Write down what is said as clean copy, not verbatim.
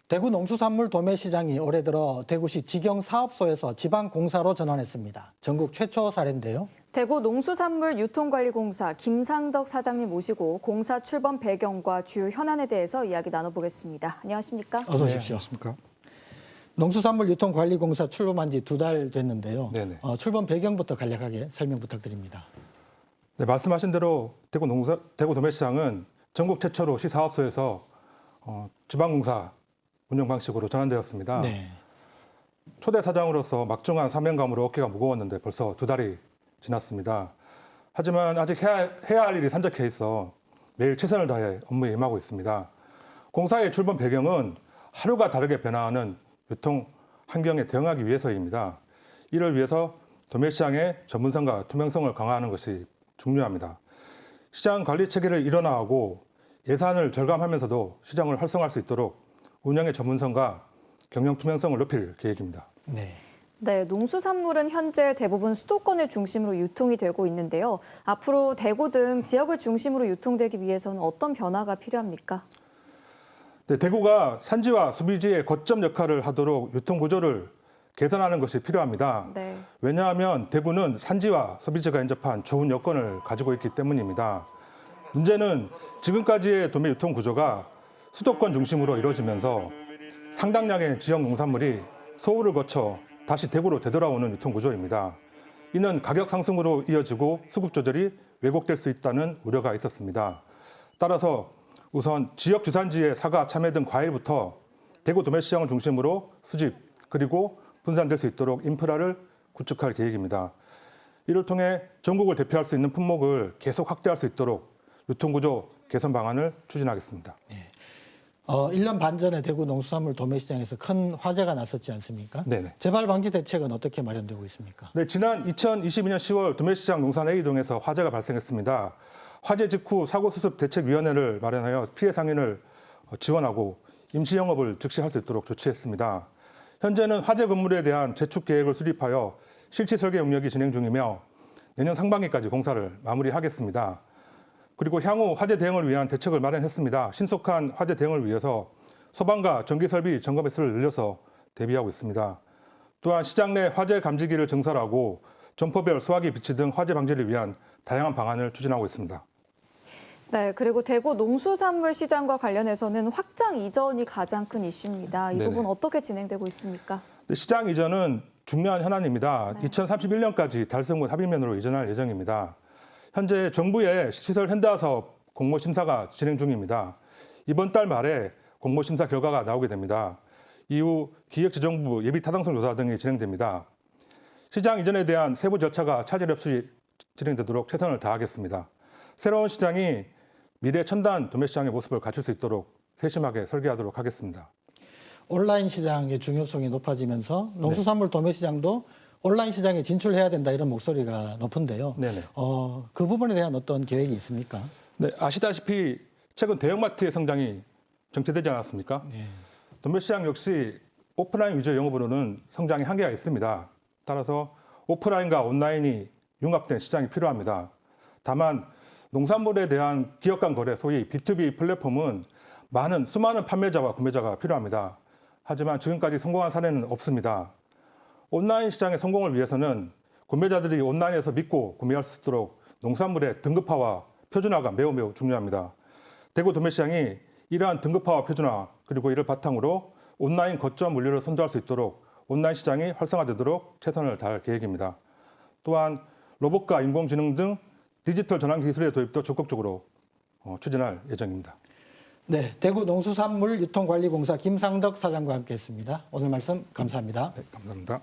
대구 농수산물 도매시장이 올해 들어 대구시 직영사업소에서 지방공사로 전환했습니다. 전국 최초 사례인데요. 대구 농수산물 유통관리공사 김상덕 사장님 모시고 공사 출범 배경과 주요 현안에 대해서 이야기 나눠보겠습니다. 안녕하십니까? 어서 오십시오. 안녕하십니까? 농수산물 유통관리공사 출범한 지 2달 됐는데요. 네네. 출범 배경부터 간략하게 설명 부탁드립니다. 네, 말씀하신 대로 대구 도매시장은 전국 최초로 시사업소에서 지방공사 운영 방식으로 전환되었습니다. 네. 초대 사장으로서 막중한 사명감으로 어깨가 무거웠는데 벌써 2달이 지났습니다. 하지만 아직 해야 할 일이 산적해 있어 매일 최선을 다해 업무에 임하고 있습니다. 공사의 출범 배경은 하루가 다르게 변화하는 유통 환경에 대응하기 위해서입니다. 이를 위해서 도매시장의 전문성과 투명성을 강화하는 것이 중요합니다. 시장 관리 체계를 일원화하고 예산을 절감하면서도 시장을 활성화할 수 있도록 운영의 전문성과 경영 투명성을 높일 계획입니다. 네, 농수산물은 현재 대부분 수도권을 중심으로 유통이 되고 있는데요. 앞으로 대구 등 지역을 중심으로 유통되기 위해서는 어떤 변화가 필요합니까? 네, 대구가 산지와 소비지의 거점 역할을 하도록 유통 구조를 개선하는 것이 필요합니다. 네. 왜냐하면 대구는 산지와 소비지가 인접한 좋은 여건을 가지고 있기 때문입니다. 문제는 지금까지의 도매 유통 구조가 수도권 중심으로 이루어지면서 상당량의 지역 농산물이 소우를 거쳐 다시 대구로 되돌아오는 유통 구조입니다. 이는 가격 상승으로 이어지고 수급 조절이 왜곡될 수 있다는 우려가 있었습니다. 따라서 우선 지역 주산지의 사과, 참외 등 과일부터 대구 도매시장을 중심으로 수집 그리고 분산될 수 있도록 인프라를 구축할 계획입니다. 이를 통해 전국을 대표할 수 있는 품목을 계속 확대할 수 있도록 유통구조 개선 방안을 추진하겠습니다. 1년 반 전에 대구 농수산물 도매시장에서 큰 화재가 났었지 않습니까? 네네. 재발 방지 대책은 어떻게 마련되고 있습니까? 네, 지난 2022년 10월 도매시장 농산 A동에서 화재가 발생했습니다. 화재 직후 사고수습 대책위원회를 마련하여 피해 상인을 지원하고 임시 영업을 즉시 할 수 있도록 조치했습니다. 현재는 화재 건물에 대한 재축 계획을 수립하여 실지 설계 용역이 진행 중이며 내년 상반기까지 공사를 마무리하겠습니다. 그리고 향후 화재 대응을 위한 대책을 마련했습니다. 신속한 화재 대응을 위해서 소방과 전기설비 점검 횟수를 늘려서 대비하고 있습니다. 또한 시장 내 화재 감지기를 증설하고 점포별 소화기 비치 등 화재 방지를 위한 다양한 방안을 추진하고 있습니다. 네, 그리고 대구 농수산물 시장과 관련해서는 확장 이전이 가장 큰 이슈입니다. 이 네네. 부분 어떻게 진행되고 있습니까? 시장 이전은 중요한 현안입니다. 네. 2031년까지 달성군 합의면으로 이전할 예정입니다. 현재 정부의 시설 현대화 사업 공모 심사가 진행 중입니다. 이번 달 말에 공모 심사 결과가 나오게 됩니다. 이후 기획재정부 예비 타당성 조사 등이 진행됩니다. 시장 이전에 대한 세부 절차가 차질 없이 진행되도록 최선을 다하겠습니다. 새로운 시장이 미래 첨단 도매시장의 모습을 갖출 수 있도록 세심하게 설계하도록 하겠습니다. 온라인 시장의 중요성이 높아지면서 농수산물 도매시장도 온라인 시장에 진출해야 된다 이런 목소리가 높은데요. 네네. 그 부분에 대한 어떤 계획이 있습니까? 네, 아시다시피 최근 대형마트의 성장이 정체되지 않았습니까? 도매시장 역시 오프라인 위주의 영업으로는 성장의 한계가 있습니다. 따라서 오프라인과 온라인이 융합된 시장이 필요합니다. 다만 농산물에 대한 기업 간 거래, 소위 B2B 플랫폼은 수많은 판매자와 구매자가 필요합니다. 하지만 지금까지 성공한 사례는 없습니다. 온라인 시장의 성공을 위해서는 구매자들이 온라인에서 믿고 구매할 수 있도록 농산물의 등급화와 표준화가 매우 중요합니다. 대구 도매시장이 이러한 등급화와 표준화 그리고 이를 바탕으로 온라인 거점 물류를 선도할 수 있도록 온라인 시장이 활성화되도록 최선을 다할 계획입니다. 또한 로봇과 인공지능 등 디지털 전환 기술의 도입도 적극적으로 추진할 예정입니다. 네, 대구 농수산물 유통관리공사 김상덕 사장과 함께했습니다. 오늘 말씀 감사합니다. 네, 감사합니다.